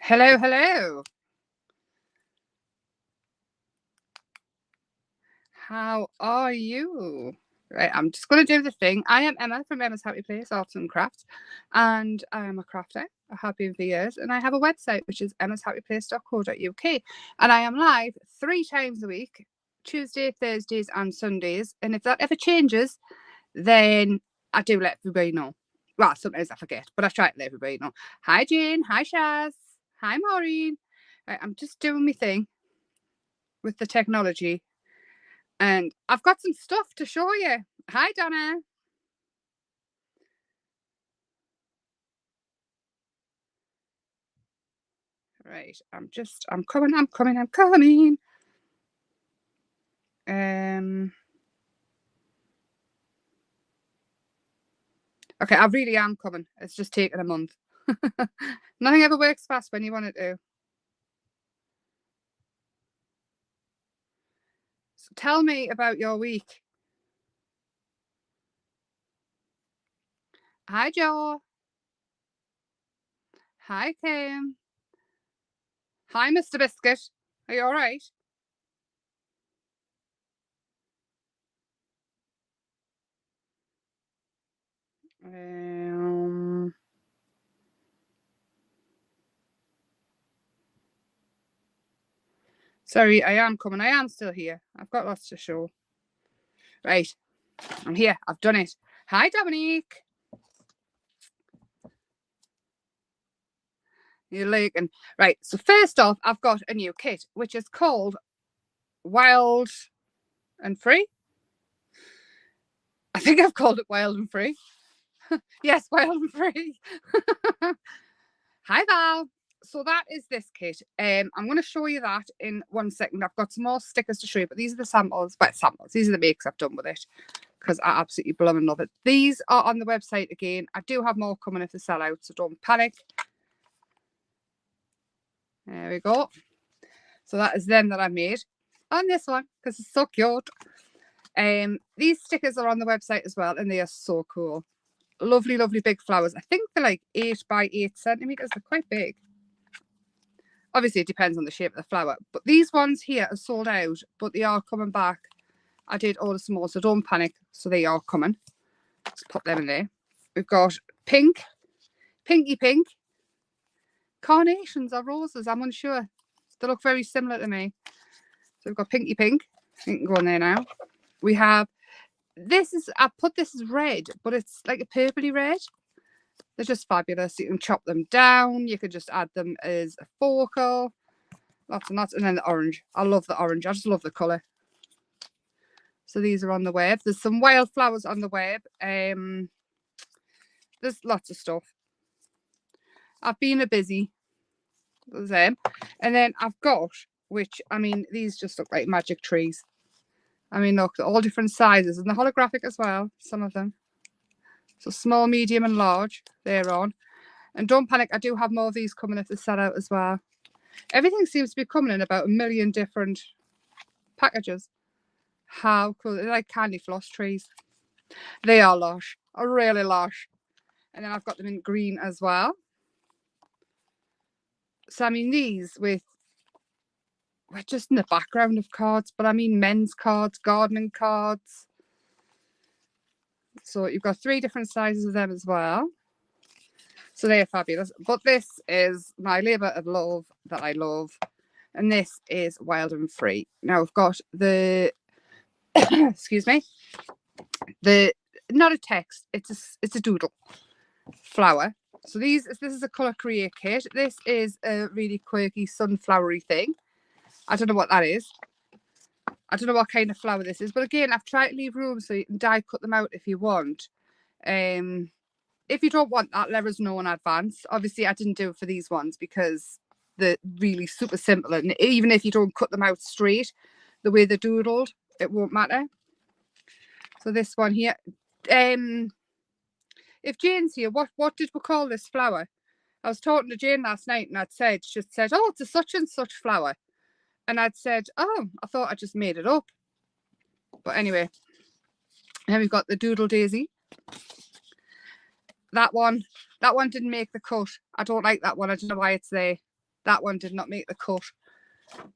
Hello, hello. How are you? Right, I'm just going to do the thing. I am Emma from Emma's Happy Place, Arts and Crafts, and I am a crafter. I have been for years, and I have a website which is emmashappyplace.co.uk, and I am live 3 times a week, Tuesday, Thursdays, and Sundays. And if that ever changes, then I do let everybody know. Well, sometimes I forget, but I try to let everybody know. Hi, Jane. Hi, Shaz. Hi, Maureen. Right, I'm just doing my thing with the technology. And I've got some stuff to show you. Hi, Donna. Right, I'm coming. Okay, I really am coming. It's just taken a month. Nothing ever works fast when you want it to. So tell me about your week. Hi, Joe. Hi, Kim. Hi, Mr. Biscuit. Are you all right? Sorry, I am coming. I am still here. I've got lots to show. Right, I'm here. I've done it. Hi, Dominique. You're looking. Right, so first off, I've got a new kit, which is called Wild and Free. I think I've called it Wild and Free. Yes, Wild and Free. Hi, Val. So that is this kit. I'm going to show you that in 1 second. I've got some more stickers to show you, but these are the samples. But samples. These are the makes I've done with it because I absolutely blooming love it. These are on the website again. I do have more coming if they sell out, so don't panic. There we go. So that is them that I made on this one because it's so cute. These stickers are on the website as well, and they are so cool. Lovely, lovely big flowers. I think they're like 8 by 8 centimeters. They're quite big. Obviously, it depends on the shape of the flower. But these ones here are sold out, but they are coming back. I did order some more, so don't panic. So they are coming. Let's pop them in there. We've got pink, pinky pink, carnations or roses. I'm unsure. They look very similar to me. So we've got pinky pink. You can go in there now. We have I put this as red, but it's like a purpley red. They're just fabulous. You can chop them down. You could just add them as a focal. Lots and lots. And then the orange. I love the orange. I just love the colour. So these are on the web. There's some wildflowers on the web. There's lots of stuff. I've been a busy. There's them. And then I've got, which, I mean, these just look like magic trees. I mean, look, they're all different sizes. And the holographic as well, some of them. So small, medium, and large. They're on. And don't panic, I do have more of these coming if they sell out as well. Everything seems to be coming in about 1 million different packages. How cool. They're like candy floss trees. They are lush. Are really lush. And then I've got them in green as well. So I mean, these with we're just in the background of cards, but I mean men's cards, gardening cards. So you've got 3 different sizes of them as well. So they're fabulous. But this is my labour of love that I love. And this is Wild and Free. Now I've got the excuse me. The not a text, it's a doodle flower. So this is a colour create kit. This is a really quirky sunflowery thing. I don't know what that is. I don't know what kind of flower this is, but again, I've tried to leave room so you can die cut them out if you want. If you don't want that, let us know in advance. Obviously, I didn't do it for these ones because they're really super simple, and even if you don't cut them out straight, the way they're doodled, it won't matter. So this one here, if Jane's here, what did we call this flower? I was talking to Jane last night, and she said, oh, it's a such and such flower. And I'd said, oh, I thought I just made it up. But anyway, then we've got the Doodle Daisy. That one didn't make the cut. I don't like that one. I don't know why it's there. That one did not make the cut.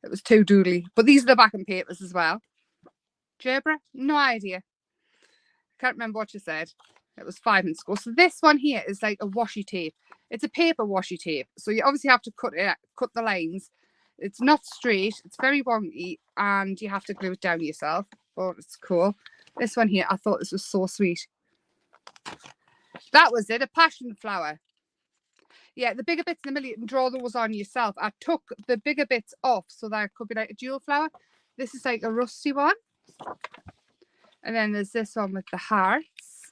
It was too doodly. But these are the backing papers as well. Gerbera? No idea. Can't remember what you said. It was 5 in school. So this one here is like a washi tape. It's a paper washi tape. So you obviously have to cut the lines. It's not straight. It's very wonky, and you have to glue it down yourself. But it's cool. This one here, I thought this was so sweet. That was it, a passion flower. Yeah, the bigger bits in the middle, you can draw those on yourself. I took the bigger bits off so that it could be like a jewel flower. This is like a rusty one. And then there's this one with the hearts,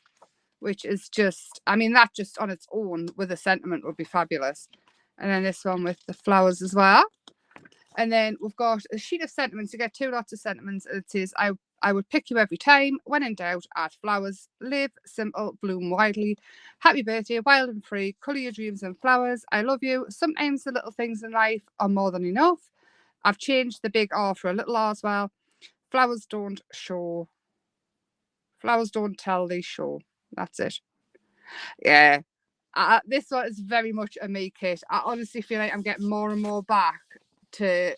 which is just, I mean, that just on its own with a sentiment would be fabulous. And then this one with the flowers as well. And then we've got a sheet of sentiments. You get 2 lots of sentiments. It says, I would pick you every time. When in doubt, add flowers. Live simple, bloom widely. Happy birthday, wild and free. Colour your dreams in flowers. I love you. Sometimes the little things in life are more than enough. I've changed the big R for a little R as well. Flowers don't show. Flowers don't tell, they show. That's it. Yeah. This one is very much a me kit. I honestly feel like I'm getting more and more back to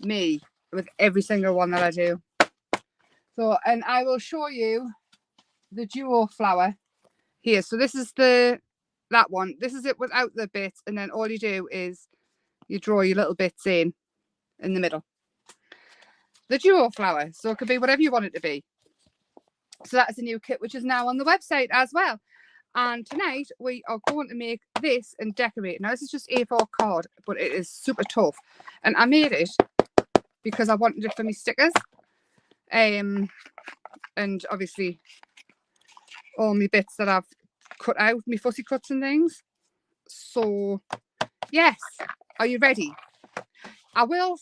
me with every single one that I do. So, and I will show you the duo flower here. So this is that one. This is it without the bits, and then all you do is you draw your little bits in the middle. The duo flower. So it could be whatever you want it to be. So that's a new kit which is now on the website as well. And tonight we are going to make this and decorate it. Now this is just A4 card, but it is super tough. And I made it because I wanted it for my stickers. And obviously all my bits that I've cut out, my fussy cuts and things. So yes, are you ready? I will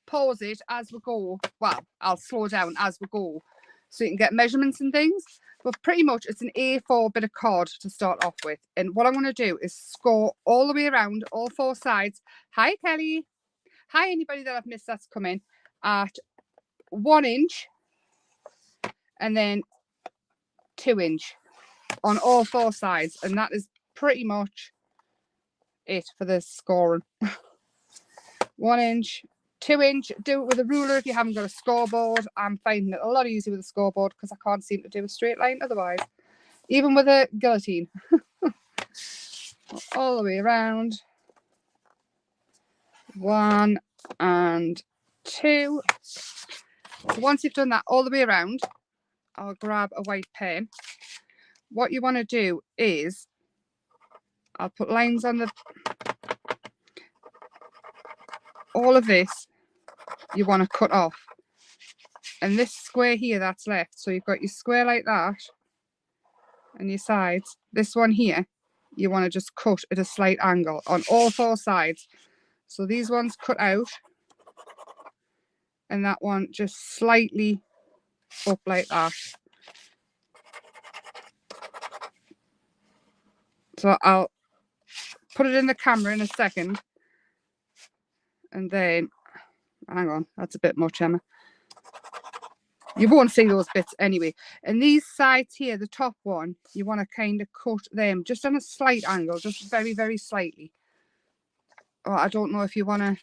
pause it as we go. Well, I'll slow down as we go so you can get measurements and things. But pretty much it's an A4 bit of card to start off with. And what I'm going to do is score all the way around, all 4 sides. Hi, Kelly. Hi, anybody that I've missed that's come in. At 1 inch and then 2 inch on all 4 sides. And that is pretty much it for the scoring. 1 inch, 2 inch. Do it with a ruler if you haven't got a scoreboard. I'm finding it a lot easier with a scoreboard because I can't seem to do a straight line otherwise. Even with a guillotine. All the way around. 1 and 2. So once you've done that all the way around, I'll grab a white pen. What you want to do is, I'll put lines on all of this you want to cut off. And this square here that's left, so you've got your square like that and your sides. This one here, you want to just cut at a slight angle on all 4 sides. So these ones cut out and that one just slightly up like that. So I'll put it in the camera in a second. And then, hang on, that's a bit much, Emma. You won't see those bits anyway. And these sides here, the top one, you want to kind of cut them just on a slight angle, just very, very slightly. Oh, I don't know if you want to.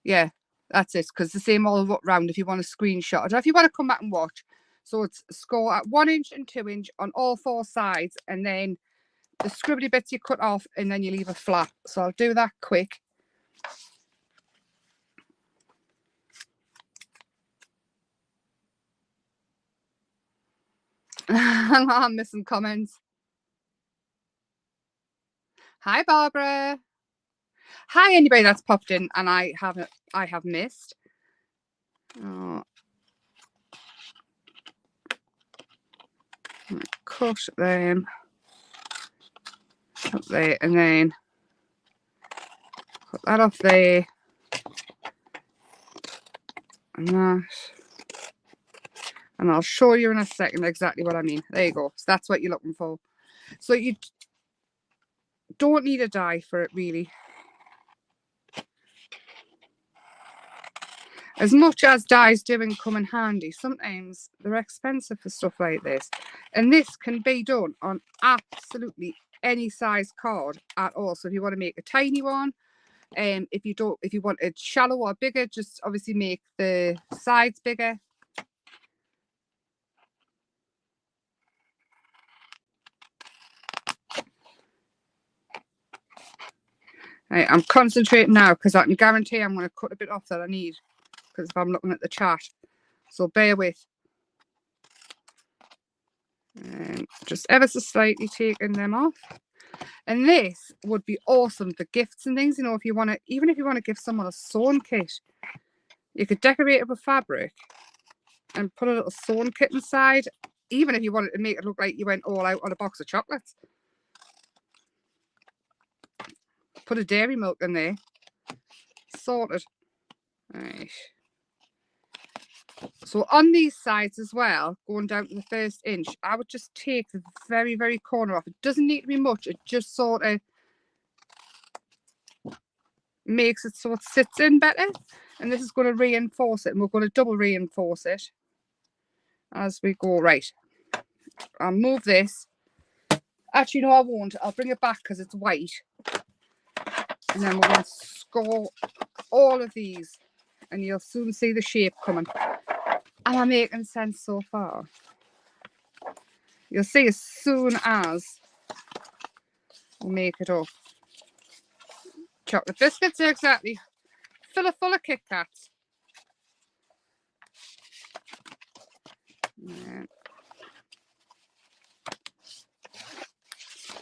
Yeah, that's it, because the same all round if you want to screenshot it or if you want to come back and watch. So it's score at 1 inch and 2 inch on all 4 sides, and then the scribbly bits you cut off, and then you leave a flat. So I'll do that quick. I'm missing comments. Hi, Barbara. Hi, anybody that's popped in and I have missed. Oh. Cut them up there, and then cut that off there, and that. And I'll show you in a second exactly what I mean. There you go. So that's what you're looking for. So you don't need a die for it, really. as much as dies do come in handy, sometimes they're expensive for stuff like this. And this can be done on absolutely any size card at all. So if you want to make a tiny one, if you want it shallow or bigger, just obviously make the sides bigger. Right, I'm concentrating now because I can guarantee I'm going to cut a bit off that I need, because if I'm looking at the chart, so bear with. Just ever so slightly taking them off. And this would be awesome for gifts and things, you know, if you want to, even if you want to give someone a sewn kit, you could decorate it with fabric and put a little sewn kit inside, even if you wanted to make it look like you went all out on a box of chocolates. Put a dairy milk in there. Sorted. Right. So on these sides as well, going down to the first inch, I would just take the very, very corner off. It doesn't need to be much. It just sort of makes it so it sits in better. And this is going to reinforce it. And we're going to double reinforce it as we go. Right. I'll move this. Actually, no, I won't. I'll bring it back because it's white. And then we're going to score all of these. And you'll soon see the shape coming. Am I making sense so far? You'll see as soon as we make it up. Chocolate biscuits, exactly. Full of Kit Kats. Yeah.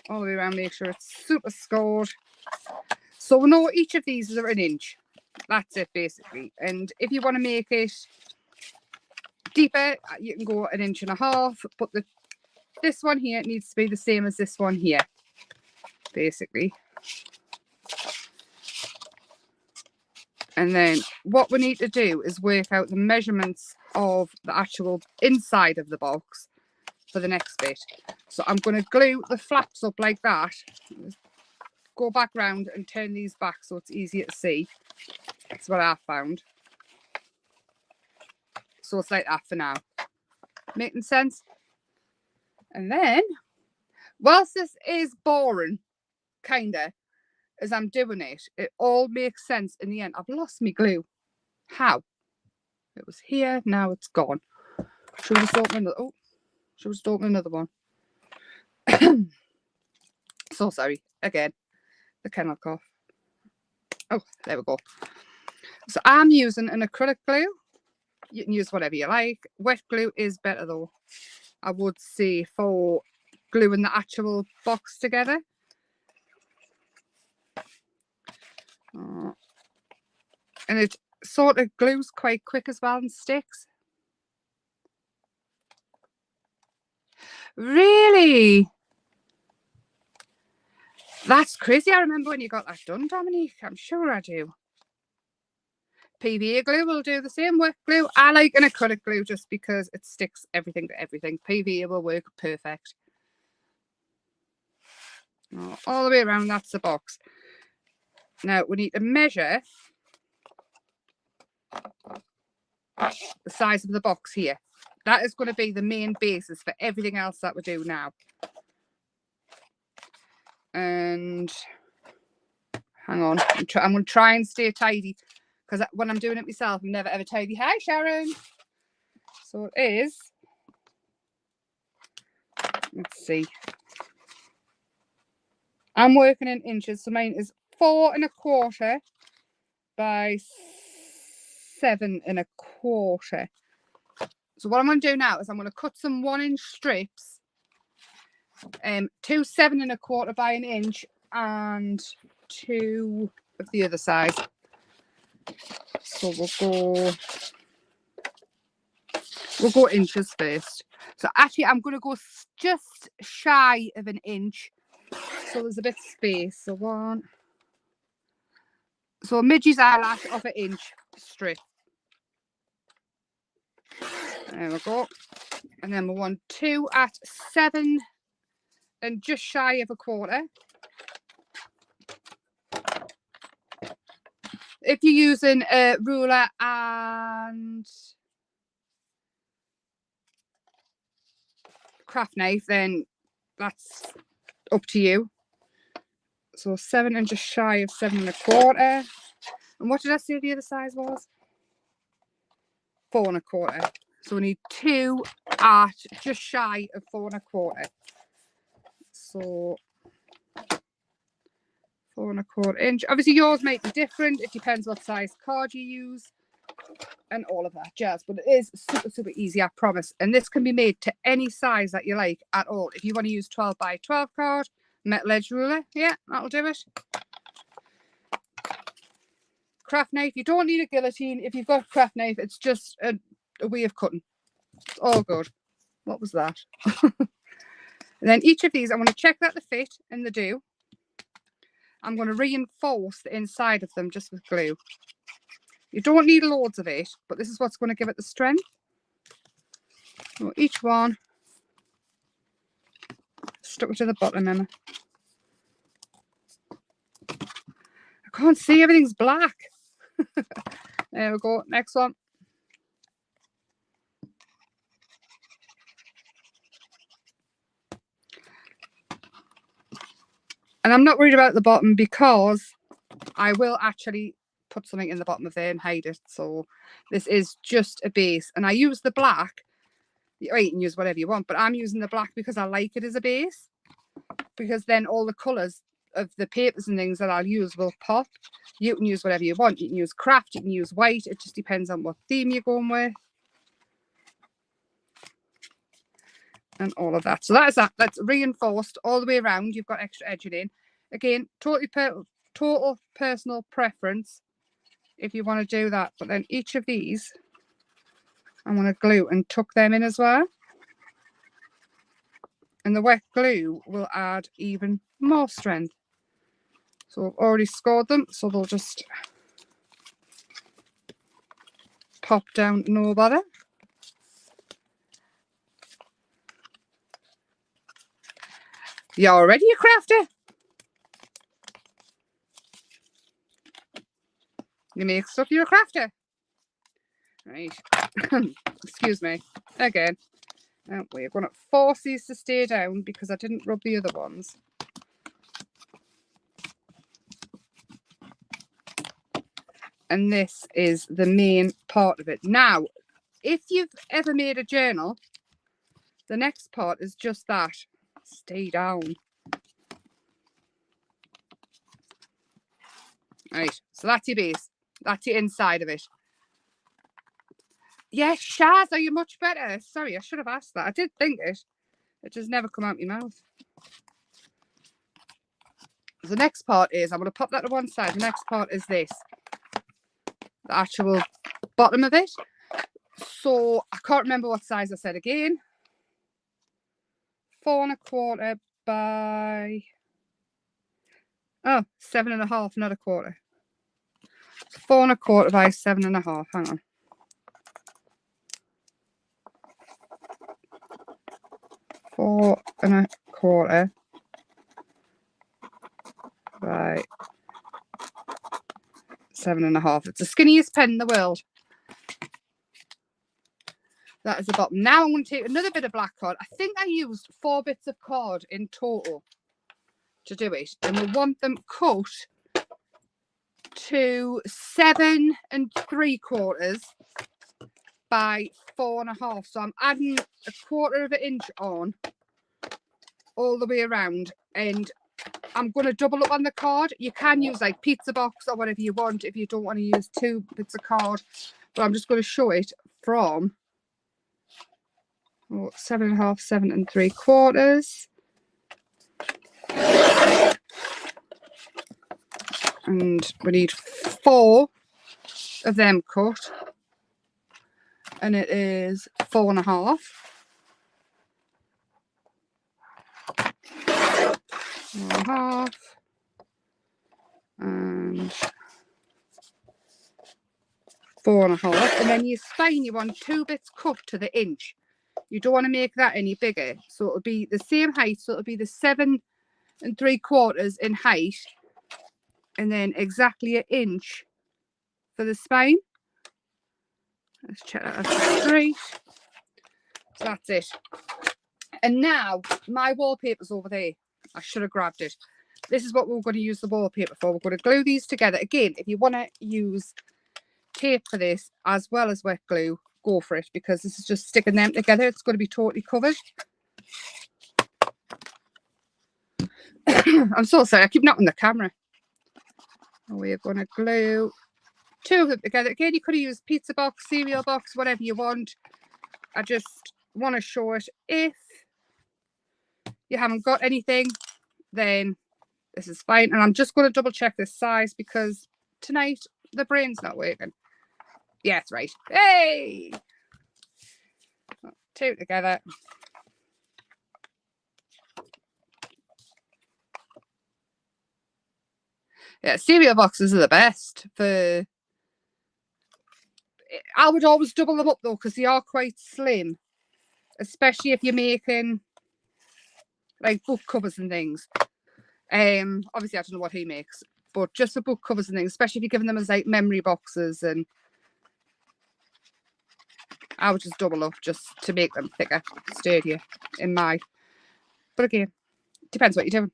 All the way around, make sure it's super scored. So we know each of these is an inch. That's it, basically. And if you want to make it deeper, you can go 1.5 inches, but this one here needs to be the same as this one here, basically. And then what we need to do is work out the measurements of the actual inside of the box for the next bit. So I'm going to glue the flaps up like that. Go back round and turn these back so it's easier to see. That's what I found. So it's like that for now. Making sense? And then, whilst this is boring, kinda, as I'm doing it, it all makes sense in the end. I've lost my glue. How? It was here, now it's gone. Should we just open another? Oh, should we just open another one? So sorry. Again, the kennel cough. Oh, there we go. So I'm using an acrylic glue. You can use whatever you like. Wet glue is better though, I would say, for gluing the actual box together. And it sort of glues quite quick as well and sticks. Really? That's crazy. I remember when you got that done, Dominique. I'm sure I do. PVA glue will do the same. Wet glue. I like an acrylic glue just because it sticks everything to everything. PVA will work perfect. Oh, all the way around, that's the box. Now we need to measure the size of the box here. That is going to be the main basis for everything else that we do now. And hang on, I'm going to try and stay tidy, because when I'm doing it myself, I'm never ever tidy. Hi, Sharon. So it is, let's see, I'm working in inches, so mine is 4 1/4 by 7 1/4. So what I'm going to do now is I'm going to cut some 1-inch strips, 2 7 1/4 by 1 inch, and 2 of the other side. So we'll go inches first. So actually I'm going to go just shy of 1 inch, so there's a bit of space. So a midgie's eyelash off 1 inch strip. There we go. And then we want 2 at 7 and just shy of 1/4. if you're using a ruler and craft knife, then that's up to you. So 7 and just shy of 7 1/4. And what did I say the other size was? 4 1/4. So we need 2 at just shy of 4 1/4. So 4 1/4 inch. Obviously yours might be different. It depends what size card you use and all of that jazz. But it is super, super easy, I promise. And this can be made to any size that you like at all. If you want to use 12 by 12 card, metal edge ruler, yeah, that'll do it. Craft knife, you don't need a guillotine. If you've got a craft knife, it's just a way of cutting. It's all good. What was that? And then each of these, I want to check that they fit, and they do. I'm going to reinforce the inside of them just with glue. You don't need loads of it, but this is what's going to give it the strength. So each one, stuck it to the bottom, Emma. I can't see, everything's black. There we go, next one. And I'm not worried about the bottom because I will actually put something in the bottom of there and hide it. So this is just a base. And I use the black. You can use whatever you want, but I'm using the black because I like it as a base. Because then all the colours of the papers and things that I'll use will pop. You can use whatever you want. You can use craft, you can use white. It just depends on what theme you're going with. And all of that. So that is that. That's reinforced all the way around. You've got extra edging in. Again, total personal preference if you want to do that. But then each of these, I'm going to glue and tuck them in as well. And the wet glue will add even more strength. So I've already scored them, so they'll just pop down no bother. You're already a crafter. You make stuff, you're a crafter. Right. Excuse me. Again. We're going to force these to stay down because I didn't rub the other ones. And this is the main part of it. Now, if you've ever made a journal, the next part is just that. Stay down. Right, so that's your base. That's your inside of it. Yes, Shaz, are you much better? Sorry, I should have asked that. I did think it. It just never come out my mouth. The next part is, I'm going to pop that to one side. The next part is this. The actual bottom of it. So, I can't remember what size I said again. 4 1/4 by... Oh, 7 1/2, not a quarter. 4 1/4 by 7 1/2. Hang on. 4 1/4 by 7 1/2. It's the skinniest pen in the world. That is the bottom. Now I'm going to take another bit of black card. I think I used 4 bits of card in total to do it. And we want them cut to 7 3/4 by 4 1/2. So I'm adding 1/4 of an inch on all the way around. And I'm going to double up on the card. You can use like pizza box or whatever you want if you don't want to use 2 bits of card. But I'm just going to show it from 7 1/2, 7 3/4. And we need 4 of them cut. And it is 4 1/2. 4 1/2. And 4 1/2. And then your spine, you want 2 bits cut to the inch. You don't want to make that any bigger. So it'll be the same height. So it'll be the 7 3/4 in height. And then exactly an inch for the spine. Let's check that that's straight. So that's it. And now my wallpaper's over there. I should have grabbed it. This is what we're going to use the wallpaper for. We're going to glue these together. Again, if you want to use tape for this as well as wet glue, go for it, because this is just sticking them together. It's going to be totally covered. I'm so sorry. I keep knocking the camera. We're going to glue 2 of them together. Again, you could have used pizza box, cereal box, whatever you want. I just want to show it. If you haven't got anything, then this is fine. And I'm just going to double check this size because tonight the brain's not working. Yeah, it's right. Hey! 2 together. Yeah, cereal boxes are the best for... I would always double them up though, because they are quite slim, especially if you're making like book covers and things. Obviously I don't know what he makes, but just for book covers and things, especially if you're giving them as like memory boxes, and I would just double up just to make them thicker, sturdier in my... But again, depends what you're doing.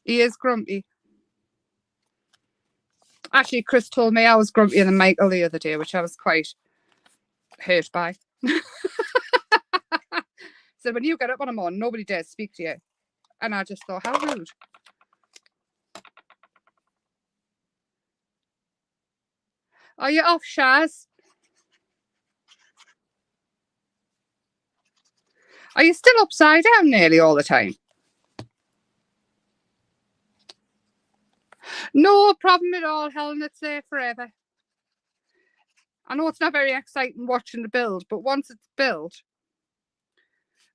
He is grumpy. Actually, Chris told me I was grumpier than Michael the other day, which I was quite hurt by. So when you get up on a morning, nobody dares speak to you. And I just thought, how rude. Are you off, Shaz? Are you still upside down nearly all the time? No problem at all, Helen. It's there forever. I know it's not very exciting watching the build, but once it's built,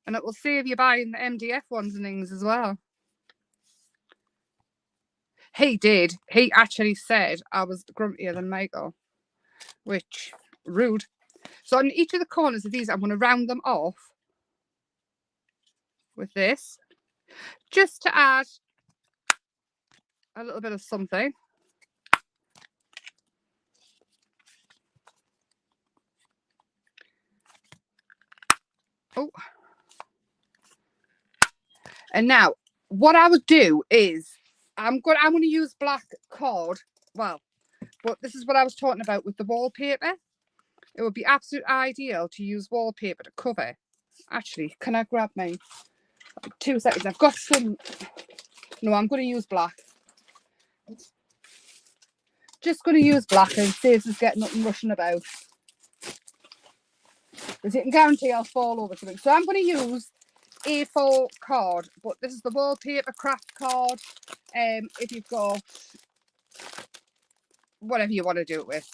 and it will save you buying the MDF ones and things as well. He did. He actually said I was grumpier than Michael, which, rude. So on each of the corners of these, I'm going to round them off with this, just to add a little bit of something. Oh. And now what I would do is I'm going to use black card. Well, but this is what I was talking about with the wallpaper. It would be absolute ideal to use wallpaper to cover. Actually, can I grab my 2 seconds? I've got some. No, I'm going to use black. Just going to use black and saves us getting nothing rushing about. Because you can guarantee I'll fall over something. So I'm going to use A4 card, but this is the wallpaper craft card. If you've got whatever you want to do it with.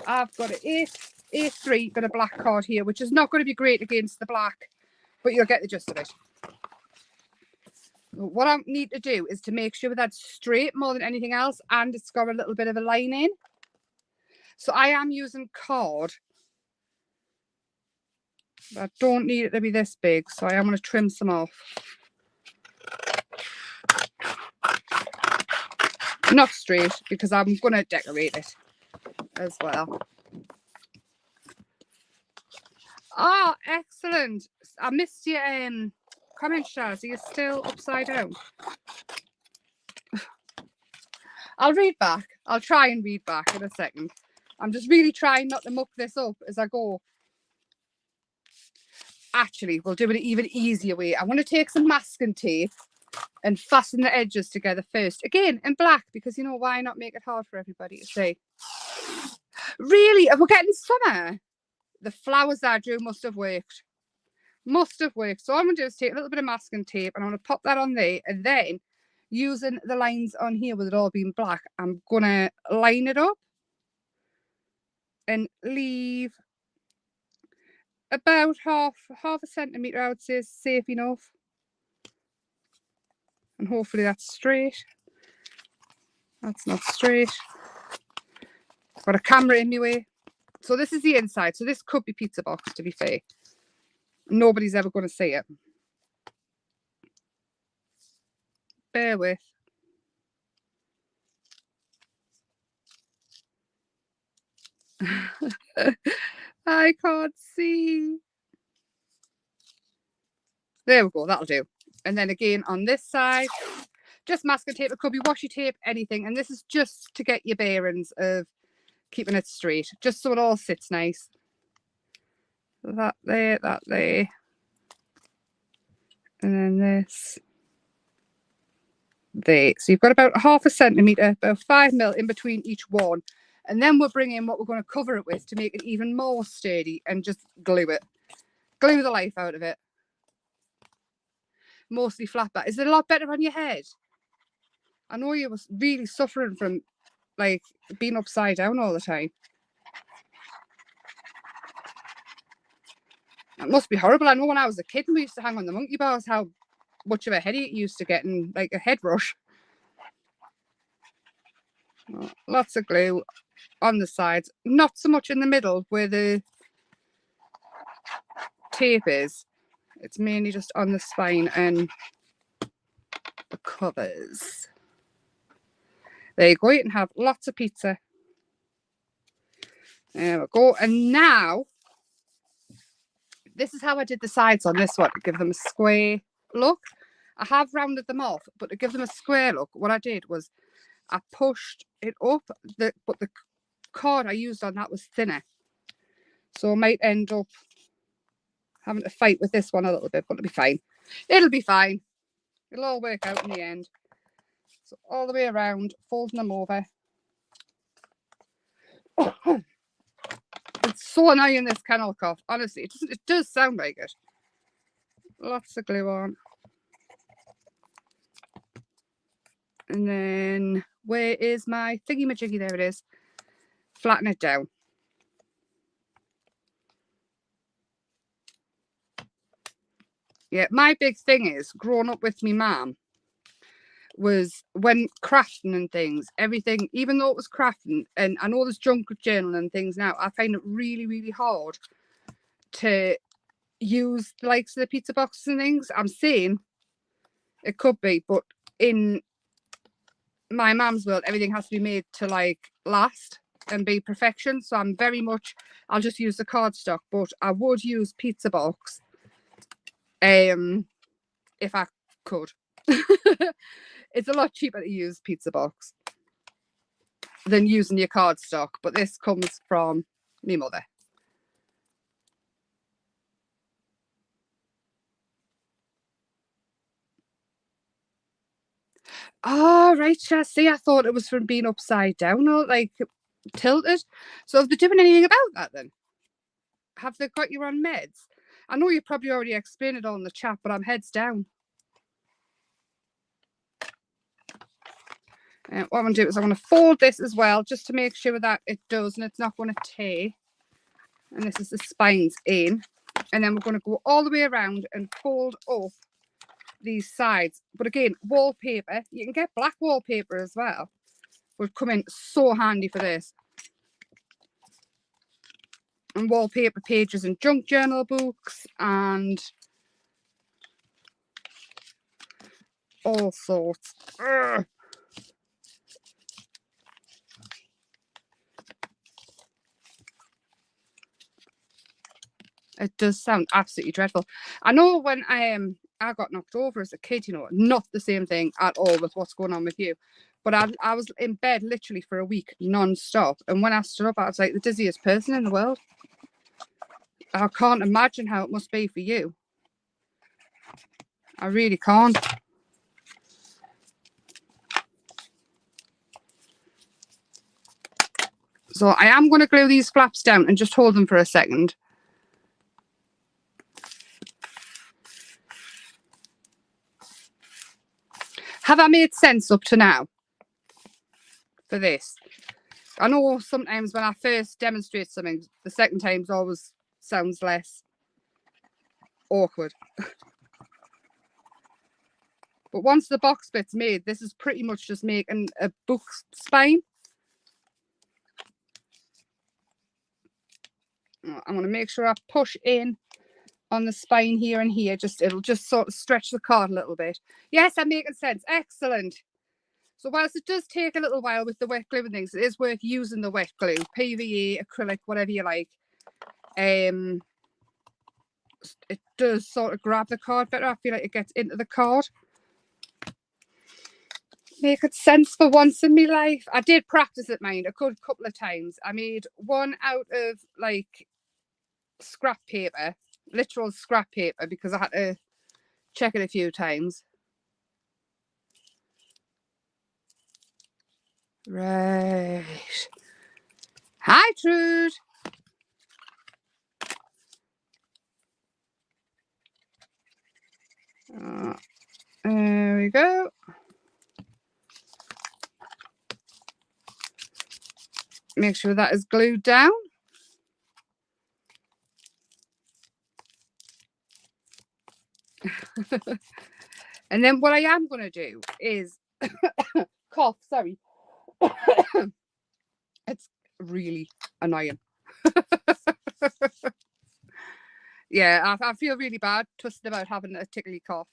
I've got an A3, got a black card here, which is not going to be great against the black, but you'll get the gist of it. What I need to do is to make sure that's straight more than anything else, and it's got a little bit of a line in. So I am using card. I don't need it to be this big, so I am going to trim some off. Not straight, because I'm going to decorate it as well. Oh, excellent. I missed your comment, Shaz. Are you still upside down? I'll read back. I'll try and read back in a second. I'm just really trying not to muck this up as I go. Actually, we'll do it an even easier way. I'm going to take some masking tape and fasten the edges together first. Again, in black, because you know, why not make it hard for everybody to see? Really? We're getting summer. The flowers I drew must have worked. Must have worked. So all I'm going to do is take a little bit of masking tape and I'm going to pop that on there, and then using the lines on here with it all being black, I'm going to line it up and leave about half a centimetre, I would say, is safe enough. And hopefully that's straight. That's not straight. Got a camera in my way. So this is the inside. So this could be pizza box, to be fair. Nobody's ever going to see it. bear with. I can't see. There we go, that'll do. And then again on this side, just masking tape, it could be washi tape, anything. And this is just to get your bearings of keeping it straight, just so it all sits nice. That there, that there. And then this there. So you've got about 1/2 centimetre, about 5mm in between each one. And then we'll bring in what we're going to cover it with to make it even more sturdy and just glue it. Glue the life out of it. Mostly flat back. Is it a lot better on your head? I know you were really suffering from like being upside down all the time. It must be horrible. I know when I was a kid and we used to hang on the monkey bars, how much of a headache you used to get and like a head rush. Lots of glue on the sides, not so much in the middle where the tape is. It's mainly just on the spine and the covers. There you go, you can have lots of pizza. There we go. And now, this is how I did the sides on this one, to give them a square look. I have rounded them off, but to give them a square look, what I did was I pushed it up, but the cord I used on that was thinner. So I might end up having to fight with this one a little bit, but it'll be fine. It'll be fine. It'll all work out in the end. So all the way around, folding them over. It's so annoying, this kennel cough. Honestly, it does sound like it. Lots of glue on. And then, where is my thingy-majiggy? There it is. Flatten it down. Yeah, my big thing is, growing up with me mum, was when crafting and things, everything, even though it was crafting, and I know there's junk journaling and things now, I find it really, really hard to use the likes of the pizza boxes and things. I'm saying it could be, but in my mum's world, everything has to be made to like last and be perfection. So I'm very much, I'll just use the cardstock, but I would use pizza box if I could. It's a lot cheaper to use pizza box than using your cardstock, but this comes from me mother. Oh, right, see, I thought it was from being upside down or like tilted. So have they doing anything about that then? Have they got you on meds? I know you probably already explained it all in the chat, but I'm heads down. And what I'm going to do is I'm going to fold this as well, just to make sure that it does and it's not going to tear. And this is the spines in. And then we're going to go all the way around and fold up these sides. But again, wallpaper, you can get black wallpaper as well. Would come in so handy for this. And wallpaper pages in junk journal books and all sorts. Ugh. It does sound absolutely dreadful. I know when I got knocked over as a kid, you know, not the same thing at all with what's going on with you. But I was in bed literally for a week non-stop. And when I stood up, I was like the dizziest person in the world. I can't imagine how it must be for you. I really can't. So I am going to glue these flaps down and just hold them for a second. Have I made sense up to now for this? I know sometimes when I first demonstrate something, the second time's always sounds less awkward. But once the box bit's made, this is pretty much just making a book spine. I'm going to make sure I push in on the spine here and here. It'll just sort of stretch the card a little bit. Yes, I'm making sense. Excellent. So whilst it does take a little while with the wet glue and things, it is worth using the wet glue, PVA, acrylic, whatever you like. It does sort of grab the card better. I feel like it gets into the card. Making sense for once in my life. I did practice it, mind, a good couple of times. I made one out of like scrap paper, literal scrap paper, because I had to check it a few times. Right. Hi, Trude. There we go. Make sure that is glued down. And then what I am going to do is cough, sorry. It's really annoying. Yeah, I feel really bad twisting about having a tickly cough.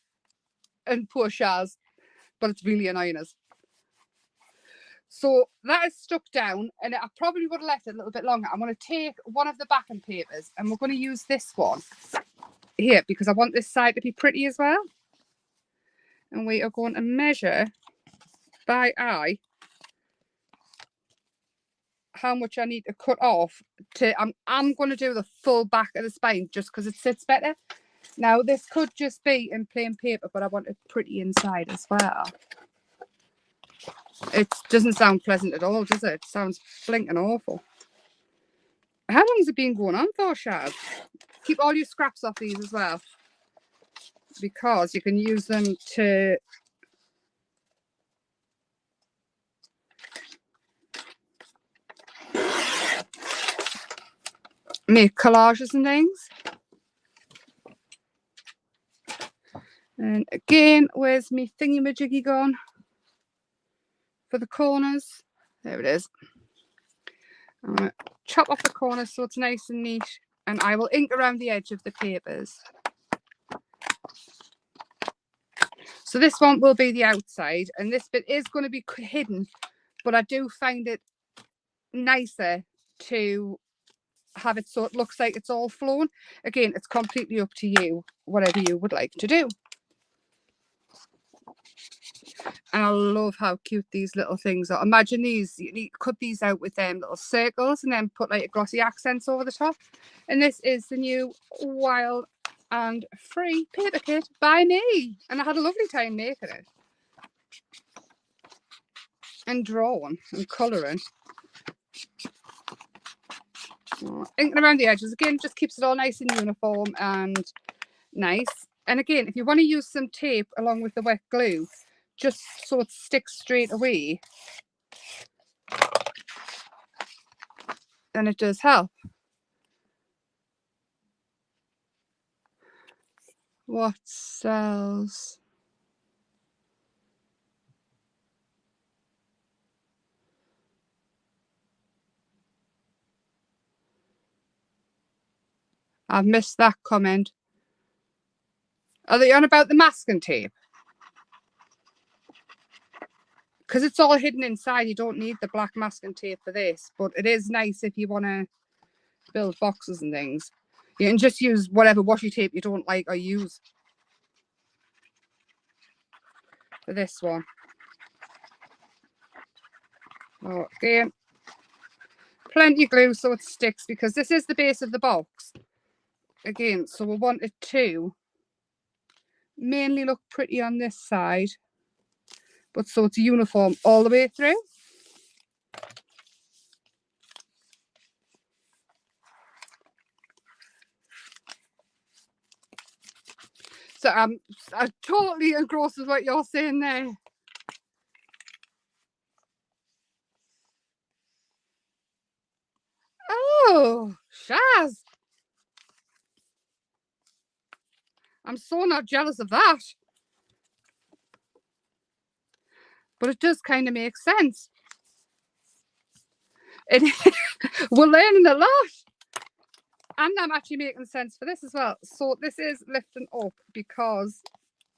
And poor Shaz, but it's really annoying us. So that is stuck down, and I probably would have left it a little bit longer. I'm going to take one of the backing papers, and we're going to use this one here because I want this side to be pretty as well. And we are going to measure by eye how much I need to cut off. I'm going to do the full back of the spine just because it sits better. Now this could just be in plain paper, but I want it pretty inside as well. It doesn't sound pleasant at all, does it? It sounds blinking awful. How long has it been going on for, Shaz? Keep all your scraps off these as well, because you can use them to make collages and things. And again, where's me thingy-majiggy gone? For the corners. There it is. I'm going to chop off the corners so it's nice and neat. And I will ink around the edge of the papers. So this one will be the outside. And this bit is going to be hidden. But I do find it nicer to have it so it looks like it's all flown. Again, it's completely up to you, whatever you would like to do. And I love how cute these little things are. Imagine these, you cut these out with them little circles and then put like glossy accents over the top. And this is the new Wild and Free paper kit by me. And I had a lovely time making it. And drawing and colouring. Inking around the edges. Again, just keeps it all nice and uniform and nice. And again, if you want to use some tape along with the wet glue, just so it sticks straight away, then it does help. What sells? I've missed that comment. Are they on about the masking tape? Because it's all hidden inside, you don't need the black masking tape for this, but it is nice if you want to build boxes and things. You can just use whatever washi tape you don't like or use for this one. Oh, again, plenty of glue so it sticks, because this is the base of the box. Again, so we want it to mainly look pretty on this side, but so it's uniform all the way through. So I'm totally engrossed with what you're saying there. Oh, Shaz. I'm so not jealous of that. But it does kind of make sense. We're learning a lot. And I'm actually making sense for this as well. So this is lifting up because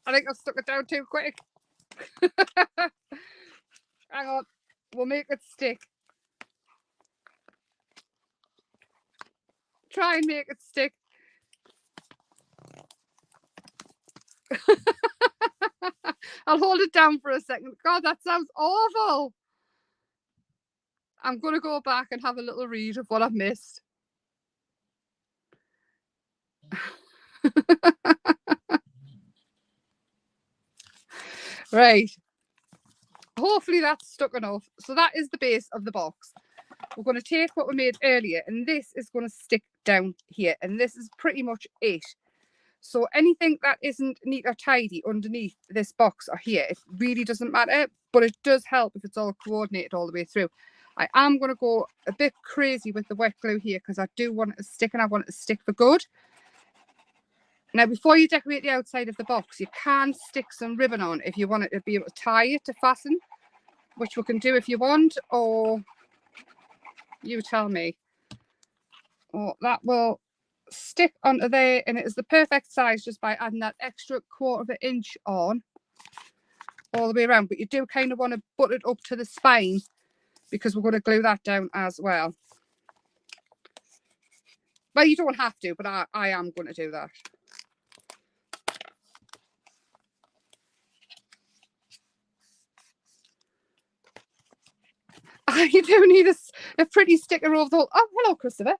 I think I've stuck it down too quick. Hang on. We'll make it stick. Try and make it stick. I'll hold it down for a second. God, that sounds awful. I'm going to go back and have a little read of what I've missed. Right. Hopefully that's stuck enough. So that is the base of the box. We're going to take what we made earlier and this is going to stick down here. And this is pretty much it. So anything that isn't neat or tidy underneath this box or here, it really doesn't matter, but it does help if it's all coordinated all the way through. I am going to go a bit crazy with the wet glue here because I do want it to stick and I want it to stick for good. Now, before you decorate the outside of the box, you can stick some ribbon on if you want it to be able to tie it to fasten, which we can do if you want, or you tell me. Oh, that will stick onto there and it is the perfect size just by adding that extra 1/4 inch on all the way around, but you do kind of want to butt it up to the spine because we're going to glue that down as well. Well, you don't have to, but I am going to do that. I do need a pretty sticker over the whole. Oh, hello, Christopher.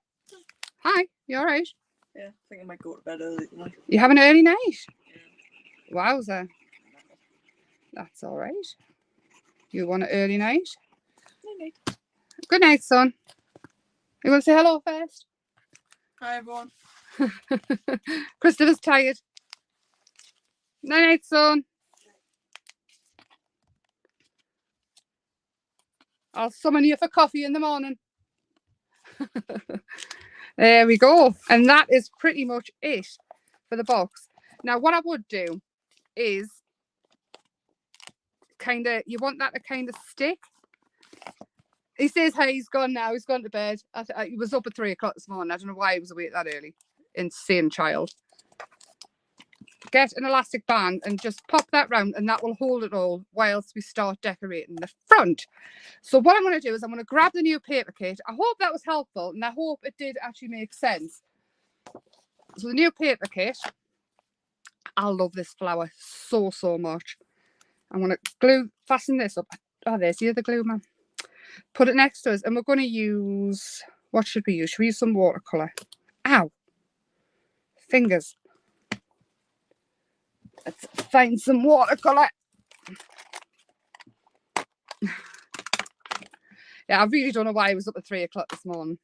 Hi, you all right? Yeah, I think I might go to bed early tonight. You have an early night? Yeah. Wowza. That's all right. You want an early night? Good night. Good night, son. You want to say hello first? Hi, everyone. Christopher's tired. Night, night, son. I'll summon you for coffee in the morning. There we go. And that is pretty much it for the box. Now, what I would do is kind of, you want that to kind of stick. He says, hey, he's gone now. He's gone to bed. He was up at 3 o'clock this morning. I don't know why he was awake that early. Insane child. Get an elastic band and just pop that round and that will hold it all whilst we start decorating the front. So what I'm going to do is I'm going to grab the new paper kit. I hope that was helpful and I hope it did actually make sense. So the new paper kit, I love this flower so much. I'm going to fasten this up. Oh, there's the other glue, man. Put it next to us and we're going to use, what should we use? Should we use some watercolour? Ow. Fingers. Let's find some watercolour. Yeah, I really don't know why I was up at 3 o'clock this morning.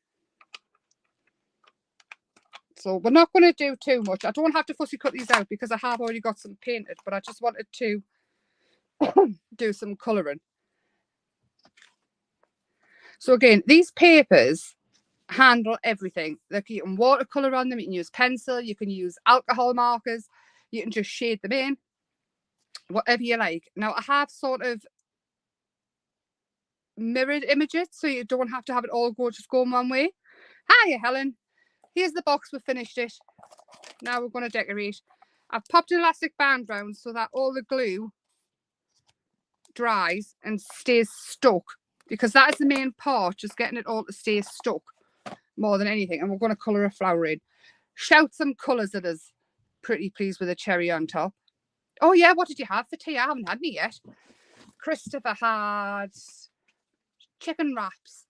So we're not going to do too much. I don't have to fussy cut these out because I have already got some painted, but I just wanted to do some colouring. So again, these papers handle everything. Like you can watercolour on them, you can use pencil, you can use alcohol markers, you can just shade them in, whatever you like. Now I have sort of mirrored images so you don't have to have it all just going one way. Hiya, Helen. Here's the box, we've finished it. Now we're going to decorate. I've popped an elastic band round so that all the glue dries and stays stuck, because that is the main part, just getting it all to stay stuck more than anything. And we're going to colour a flower in. Shout some colours at us. Pretty pleased with a cherry on top. Oh yeah, what did you have for tea? I haven't had any yet. Christopher had chicken wraps.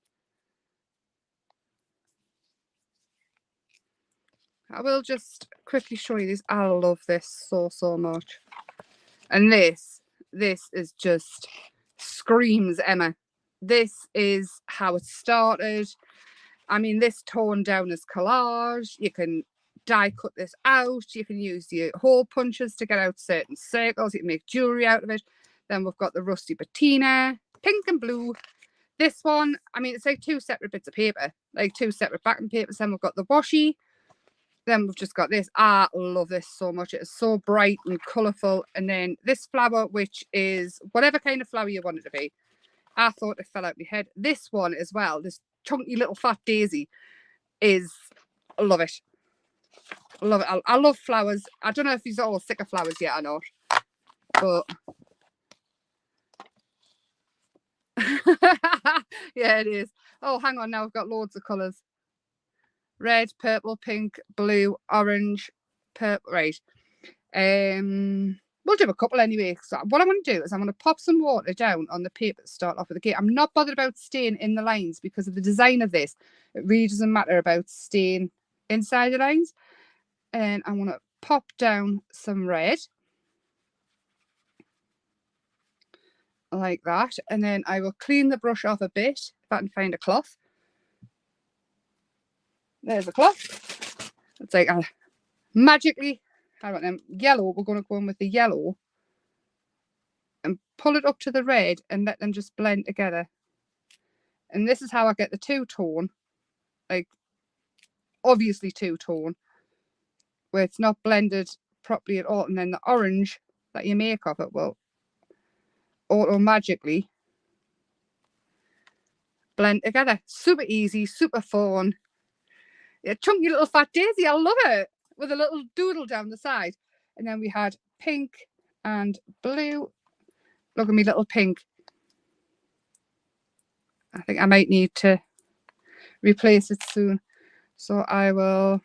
I will just quickly show you this. I love this so much. And this is just screams Emma. This is how it started. I mean, this torn down as collage. You can die cut this out. You can use your hole punches to get out certain circles. You can make jewelry out of it. Then we've got the rusty patina, pink and blue. This one, I mean, it's like 2 separate bits of paper, like 2 separate backing papers. Then we've got the washi. Then we've just got this. I love this so much. It is so bright and colourful. And then this flower, which is whatever kind of flower you want it to be. I thought it fell out my head. This one as well, this chunky little fat daisy, is Love it. Love it. I love flowers. I don't know if you're all sick of flowers yet or not, but yeah, it is. Oh, hang on. Now I've got loads of colours. Red, purple, pink, blue, orange, purple. Right. We'll do a couple anyway. So what I'm going to do is I'm going to pop some water down on the paper to start off with. Again, I'm not bothered about staying in the lines because of the design of this. It really doesn't matter about staying inside the lines. And I'm going to pop down some red. Like that. And then I will clean the brush off a bit if I can find a cloth. There's a cloth. It's like magically, I want them yellow. We're going to go in with the yellow and pull it up to the red and let them just blend together. And this is how I get the two-tone, like obviously two-tone, where it's not blended properly at all. And then the orange that you make of it will auto magically blend together. Super easy, super fun. A chunky little fat daisy, I love it, with a little doodle down the side. And then we had pink and blue. Look at me little pink. I think I might need to replace it soon. So I will,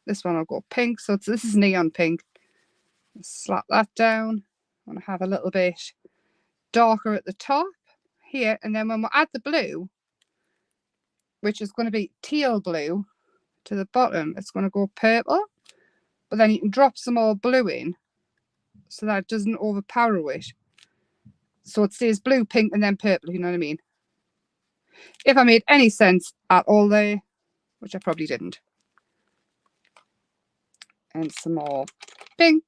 this one will go pink. So this is neon pink. Slap that down. I want to have a little bit darker at the top here. And then when we add the blue, which is going to be teal blue to the bottom, it's going to go purple. But then you can drop some more blue in so that it doesn't overpower it. So it stays blue, pink, and then purple, you know what I mean? If I made any sense at all there, which I probably didn't. And some more pink,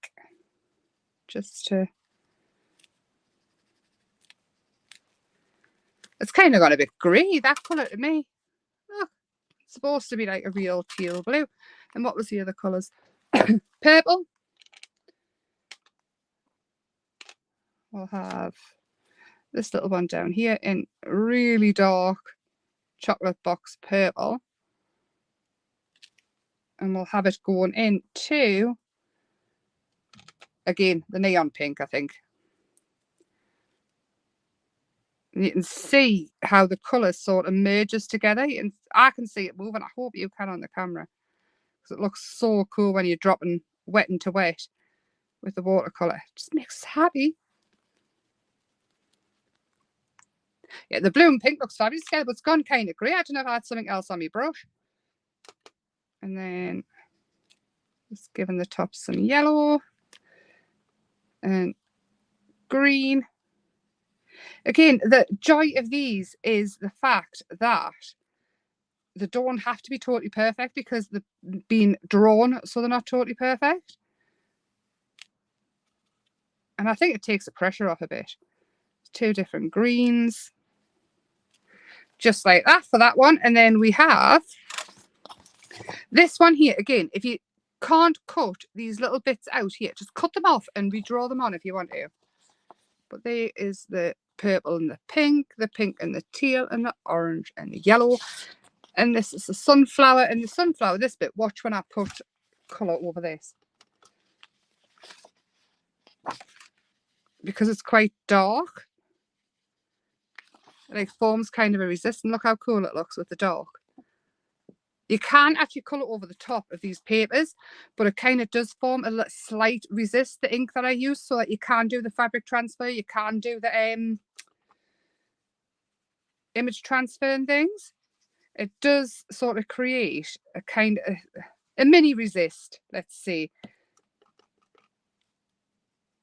just to... It's kind of got a bit grey, that colour to me. Oh, it's supposed to be like a real teal blue. And what was the other colours? Purple. We'll have this little one down here in really dark chocolate box purple. And we'll have it going into, again, the neon pink, I think. And you can see how the colour sort of merges together. And I can see it moving. I hope you can on the camera. Because it looks so cool when you're dropping wet into wet with the watercolour. It just makes us happy. Yeah, the blue and pink looks fabulous together, but it's gone kind of grey. I don't know if I had something else on my brush. And then just giving the top some yellow and green. Again, the joy of these is the fact that they don't have to be totally perfect because they're being drawn, so they're not totally perfect. And I think it takes the pressure off a bit. Two different greens. Just like that for that one. And then we have this one here. Again, if you can't cut these little bits out here, just cut them off and redraw them on if you want to. But there is the purple and the pink and the teal and the orange and the yellow. And this is the sunflower. And the sunflower, this bit, watch when I put colour over this. Because it's quite dark. It like forms kind of a resistance. Look how cool it looks with the dark. You can actually colour over the top of these papers, but it kind of does form a slight resist, the ink that I use, so that you can do the fabric transfer, you can do the image transfer and things. It does sort of create a kind of a mini resist, let's see.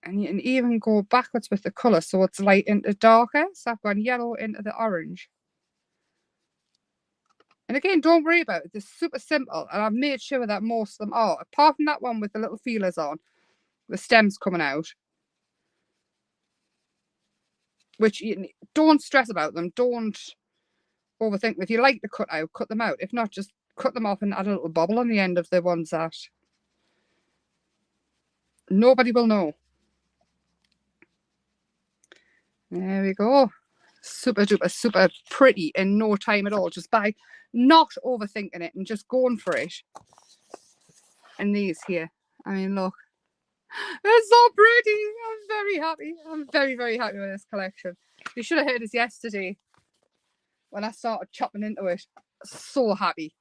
And you can even go backwards with the colour, so it's light into darker. So I've gone yellow into the orange. And again, don't worry about it. It's super simple. And I've made sure that most of them are. Apart from that one with the little feelers on. The stems coming out. Which you don't stress about them. Don't overthink them. If you like to cut out, cut them out. If not, just cut them off and add a little bobble on the end of the ones that nobody will know. There we go. super duper, super pretty in no time at all, just by not overthinking it and just going for it. And these here, I mean, look, it's so pretty. I'm very happy. I'm very, very happy with this collection. You should have heard us yesterday when I started chopping into it. So happy.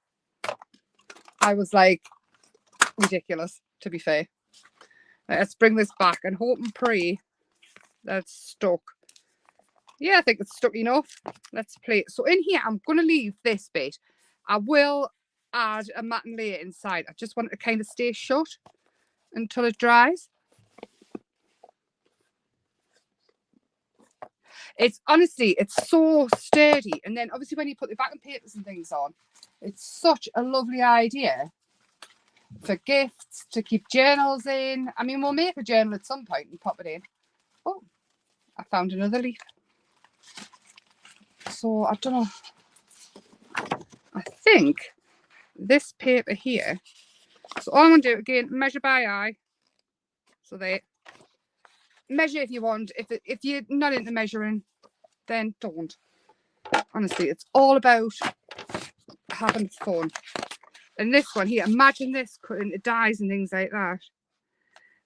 I was like, ridiculous, to be fair. Let's bring this back and hope and pray that it's stuck. Yeah, I think it's stuck enough. Let's play it. So in here, I'm going to leave this bit. I will add a matting layer inside. I just want it to kind of stay shut until it dries. It's honestly, it's so sturdy. And then obviously when you put the backing papers and things on, it's such a lovely idea for gifts, to keep journals in. I mean, we'll make a journal at some point and pop it in. Oh, I found another leaf. So I don't know. I think this paper here. So all I'm going to do again, measure by eye. So they measure if you want. If you're not into measuring, then don't. Honestly, it's all about having fun. And this one here, imagine this cutting into dies and things like that.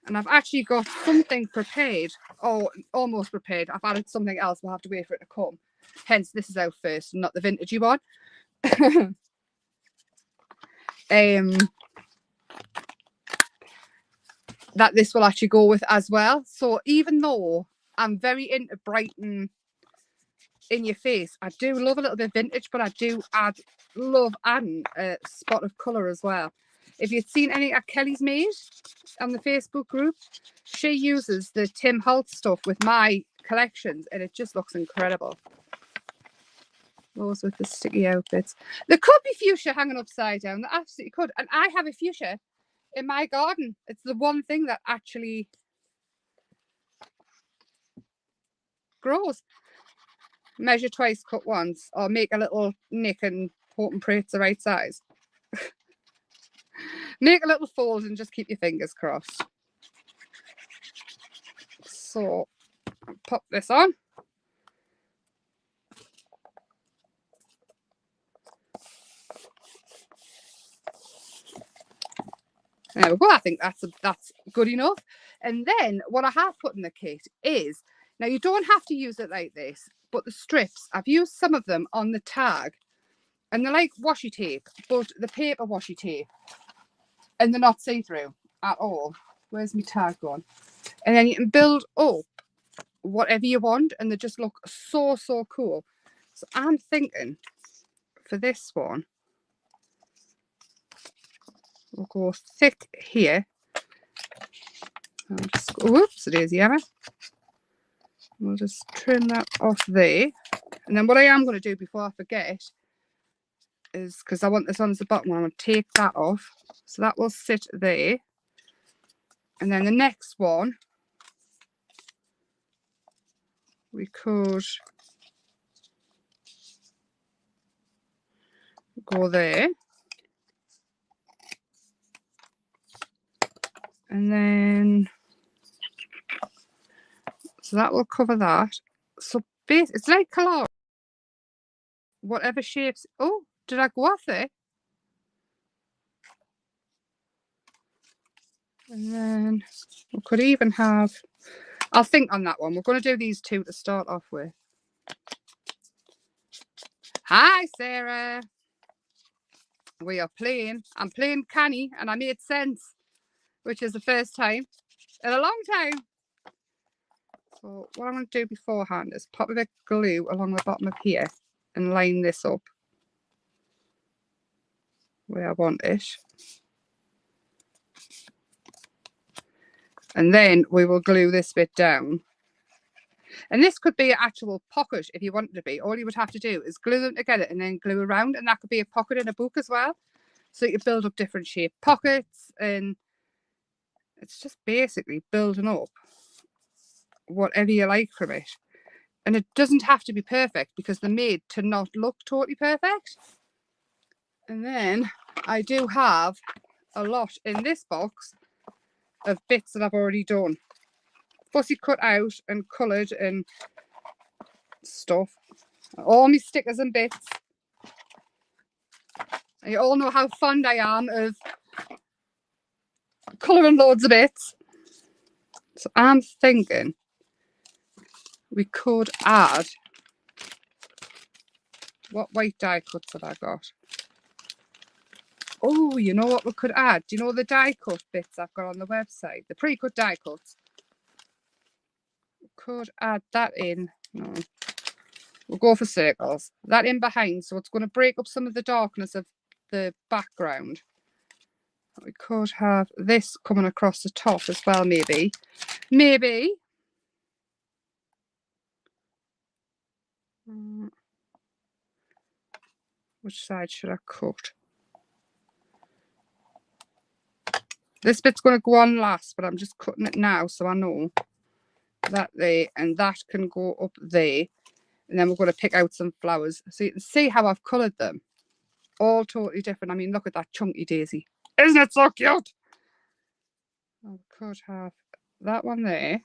And I've actually got something prepared, or almost prepared. I've added something else. We'll have to wait for it to come. Hence, this is out first, not the vintagey one. That this will actually go with as well. So even though I'm very into brighten in your face, I do love a little bit of vintage, but I do love adding a spot of colour as well. If you've seen any of Kelly's made on the Facebook group, she uses the Tim Holtz stuff with my collections and it just looks incredible. Those with the sticky outfits. There could be fuchsia hanging upside down. There absolutely could. And I have a fuchsia in my garden. It's the one thing that actually grows. Measure twice, cut once, or make a little nick and hope and pray it's the right size. Make a little fold and just keep your fingers crossed. So pop this on. There we go. I think that's good enough. And then what I have put in the kit is, now you don't have to use it like this, but the strips, I've used some of them on the tag and they're like washi tape, but the paper washi tape, and they're not see-through at all. Where's my tag gone? And then you can build up whatever you want and they just look so, so cool. So I'm thinking for this one, we'll go thick here. I'll just go, whoops, daisy Emma. We'll just trim that off there. And then what I am going to do before I forget is, because I want this on as the bottom one, I'm going to take that off. So that will sit there. And then the next one, we could go there. And then, so that will cover that. So it's like collage. Whatever shapes. Oh, did I go off there? And then we could even have, I'll think on that one. We're going to do these two to start off with. Hi, Sarah. We are playing. I'm playing Canny and I made sense, which is the first time in a long time. So what I'm going to do beforehand is pop a bit of glue along the bottom of here and line this up where I want it. And then we will glue this bit down. And this could be an actual pocket if you want it to be. All you would have to do is glue them together and then glue around. And that could be a pocket in a book as well. So you build up different shaped pockets. And it's just basically building up whatever you like from it. And it doesn't have to be perfect because they're made to not look totally perfect. And then I do have a lot in this box of bits that I've already done. Fussy cut out and coloured and stuff. All my stickers and bits. You all know how fond I am of colouring loads of bits. So I'm thinking we could add, what white die cuts have I got? Oh, you know what we could add? Do you know the die cut bits I've got on the website? The pre-cut die cuts. We could add that in. No. We'll go for circles. That in behind, so it's going to break up some of the darkness of the background. We could have this coming across the top as well, maybe. Maybe. Which side should I cut? This bit's going to go on last, but I'm just cutting it now so I know that there, and that can go up there. And then we're going to pick out some flowers. So you can see how I've coloured them. All totally different. I mean, look at that chunky daisy. Isn't it so cute? I could have that one there.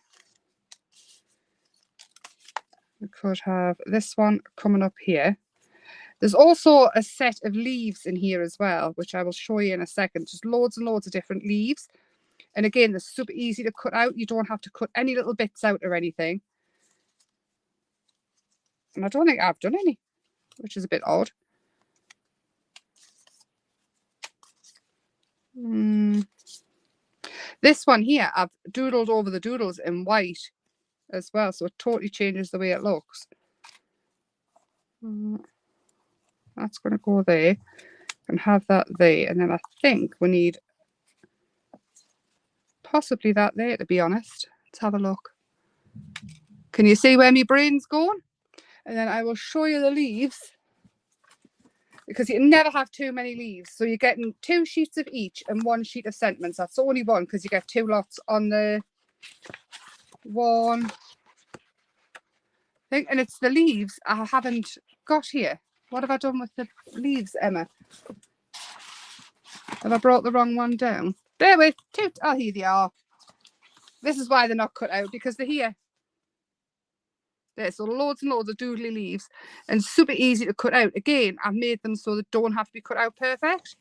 We could have this one coming up here. There's also a set of leaves in here as well, which I will show you in a second. Just loads and loads of different leaves. And again, they're super easy to cut out. You don't have to cut any little bits out or anything. And I don't think I've done any, which is a bit odd. This one here, I've doodled over the doodles in white as well, so it totally changes the way it looks. That's going to go there and have that there. And then I think we need possibly that there, to be honest. Let's have a look. Can you see where my brain's going? And then I will show you the leaves, because you can never have too many leaves. So you're getting 2 sheets of each and 1 sheet of sentiments. That's only one, because you get 2 lots on the one thing. And it's the leaves I haven't got here. What have I done with the leaves, Emma? Have I brought the wrong one down? Bear with. Oh, here they are. This is why they're not cut out, because they're here. There, so loads and loads of doodly leaves, and super easy to cut out. Again, I've made them so they don't have to be cut out perfect.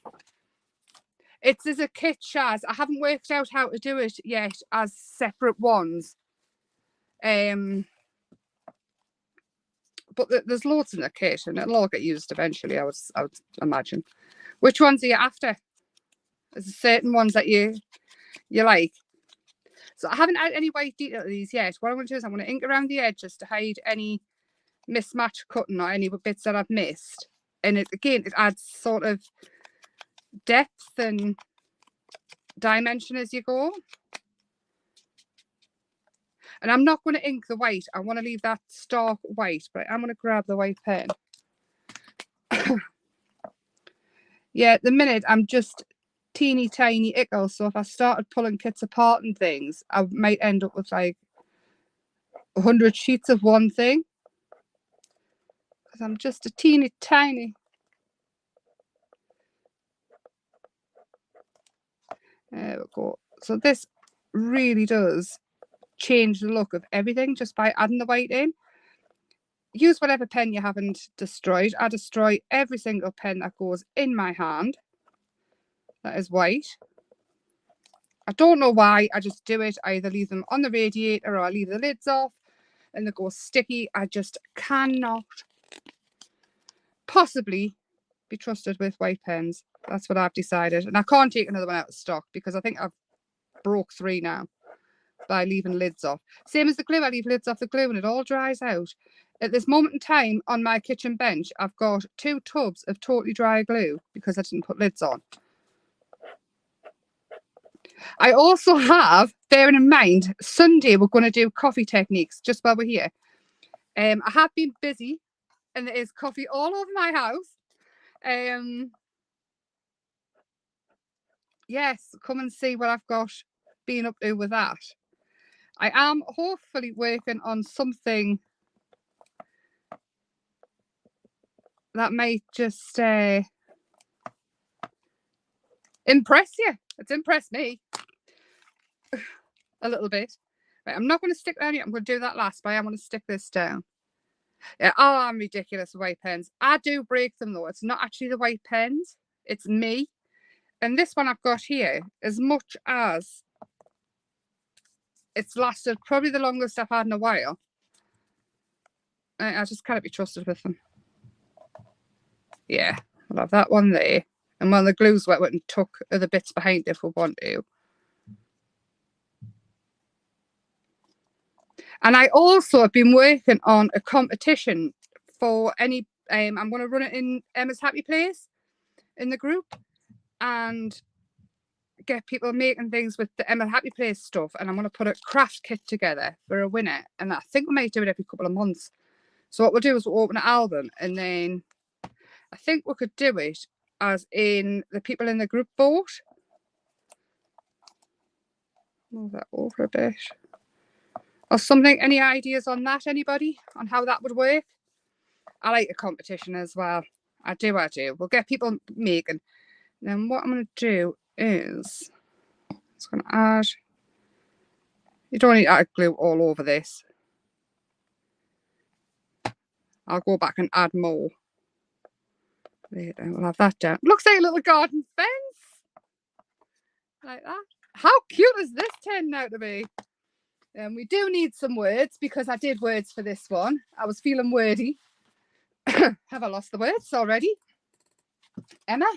It's as a kit, Shaz. I haven't worked out how to do it yet as separate ones. But there's loads in the kit, and it'll all get used eventually, I would imagine. Which ones are you after? There's certain ones that you like. So I haven't added any white detail to these yet. What I'm going to do is I'm going to ink around the edges to hide any mismatched cutting or any bits that I've missed. And it adds sort of depth and dimension as you go. And I'm not going to ink the white. I want to leave that stark white, but I'm going to grab the white pen. Yeah, at the minute I'm just teeny tiny ickle, so if I started pulling kits apart and things, I might end up with like 100 sheets of one thing, because I'm just a teeny tiny. There we go. So this really does change the look of everything just by adding the white in. Use whatever pen you haven't destroyed. I destroy every single pen that goes in my hand that is white. I don't know why, I just do it. I either leave them on the radiator or I leave the lids off and they go sticky. I just cannot possibly be trusted with white pens. That's what I've decided. And I can't take another one out of stock, because I think I've broke 3 now by leaving lids off. Same as the glue, I leave lids off the glue and it all dries out. At this moment in time on my kitchen bench, I've got 2 tubs of totally dry glue because I didn't put lids on. I also have, bearing in mind, Sunday we're going to do coffee techniques just while we're here. I have been busy and there is coffee all over my house. Yes, come and see what I've got been up to with that. I am hopefully working on something that might just impress you. It's impressed me a little bit. Right, I'm not going to stick down yet. I'm going to do that last, but I am going to stick this down. Yeah, oh, I'm ridiculous with white pens. I do break them though. It's not actually the white pens, it's me. And this one I've got here, as much as it's lasted probably the longest I've had in a while, I just can't be trusted with them. Yeah, I'll have that one there. And when the glue's wet, we can tuck other bits behind if we want to. And I also have been working on a competition for any, I'm going to run it in Emma's Happy Place in the group and get people making things with the Emma Happy Place stuff. And I'm going to put a craft kit together for a winner. And I think we might do it every couple of months. So what we'll do is we'll open an album and then I think we could do it as in the people in the group vote. Move that over a bit. Or something. Any ideas on that, anybody? On how that would work? I like a competition as well. I do. We'll get people making. Then what I'm going to do is it's going to add. You don't need to add glue all over this. I'll go back and add more. There, we'll have that down. Looks like a little garden fence. Like that. How cute is this turned out to be? And we do need some words because I did words for this one. I was feeling wordy. Have I lost the words already? Emma?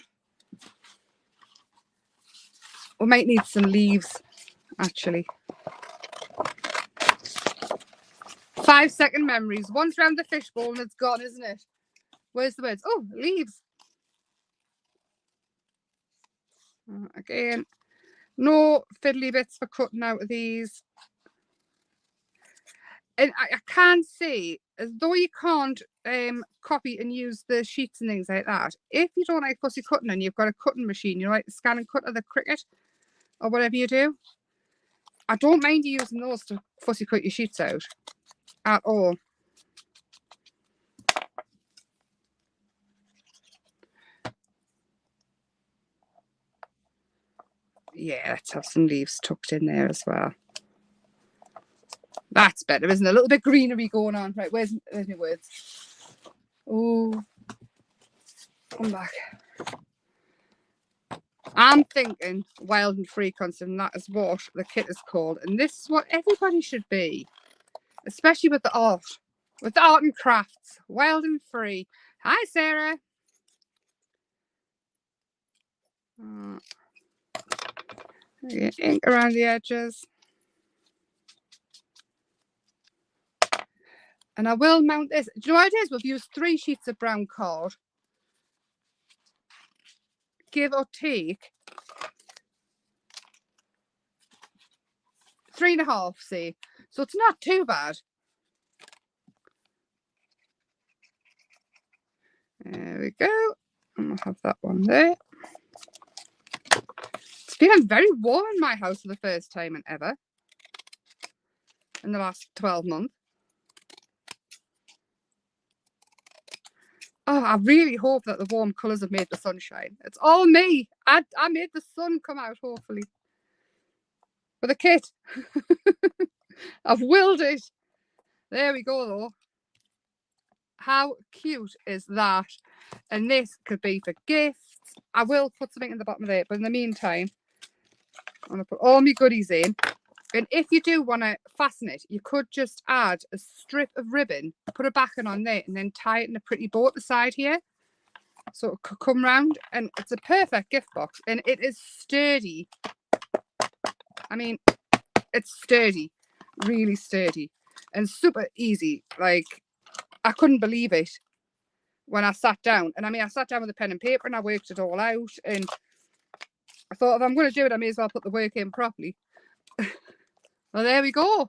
We might need some leaves, actually. 5-second memories. Once round the fishbowl and it's gone, isn't it? Where's the words? Oh, leaves. Again, no fiddly bits for cutting out of these. And I can see, as though you can't copy and use the sheets and things like that, if you don't like fussy cutting and you've got a cutting machine, you like the scan and cut of the Cricut or whatever you do, I don't mind you using those to fussy cut your sheets out at all. Yeah, let's have some leaves tucked in there as well. That's better, isn't it? A little bit greenery going on. Right, where's my words? Oh, come back. I'm thinking wild and free concept, and that is what the kit is called. And this is what everybody should be, especially with the art and crafts. Wild and free. Hi, Sarah. Ink around the edges. And I will mount this. Do you know what it is? We've used 3 sheets of brown cord. Give or take 3.5, see. So it's not too bad. There we go. And we'll have that one there. It's feeling very warm in my house for the first time in ever. In the last 12 months. Oh, I really hope that the warm colours have made the sunshine. It's all me. I made the sun come out, hopefully. With a kit. I've willed it. There we go, though. How cute is that? And this could be for gifts. I will put something in the bottom of it, but in the meantime, I'm going to put all my goodies in. And if you do want to fasten it, you could just add a strip of ribbon, put a backing on there, and then tie it in a pretty bow at the side here. So it could come round, and it's a perfect gift box. And it is sturdy. I mean, it's sturdy, really sturdy, and super easy. Like, I couldn't believe it when I sat down. And I mean, I sat down with a pen and paper and I worked it all out. And I thought, if I'm going to do it, I may as well put the work in properly. Well, there we go.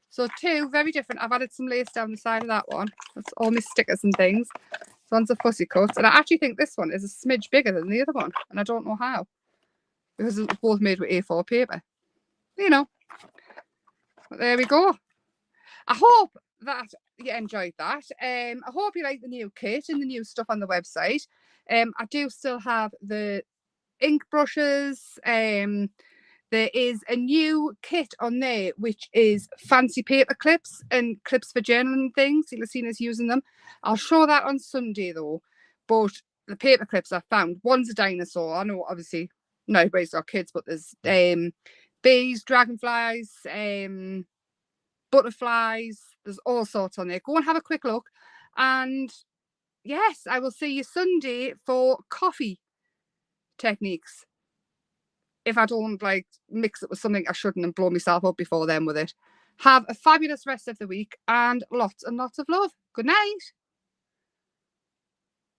So 2 very different. I've added some lace down the side of that one. That's all my stickers and things. This one's a fussy cut. And I actually think this one is a smidge bigger than the other one. And I don't know how. Because it's both made with A4 paper. You know. But there we go. I hope that you enjoyed that. I hope you like the new kit and the new stuff on the website. I do still have the ink brushes, there is a new kit on there, which is fancy paper clips and clips for journaling things. You'll have seen us using them. I'll show that on Sunday though. But the paper clips I found, one's a dinosaur. I know obviously not everybody's got kids, but there's bees, dragonflies, butterflies. There's all sorts on there. Go and have a quick look. And yes, I will see you Sunday for coffee techniques. If I don't like mix it with something I shouldn't and blow myself up before then with it. Have a fabulous rest of the week and lots and lots of love. Good night.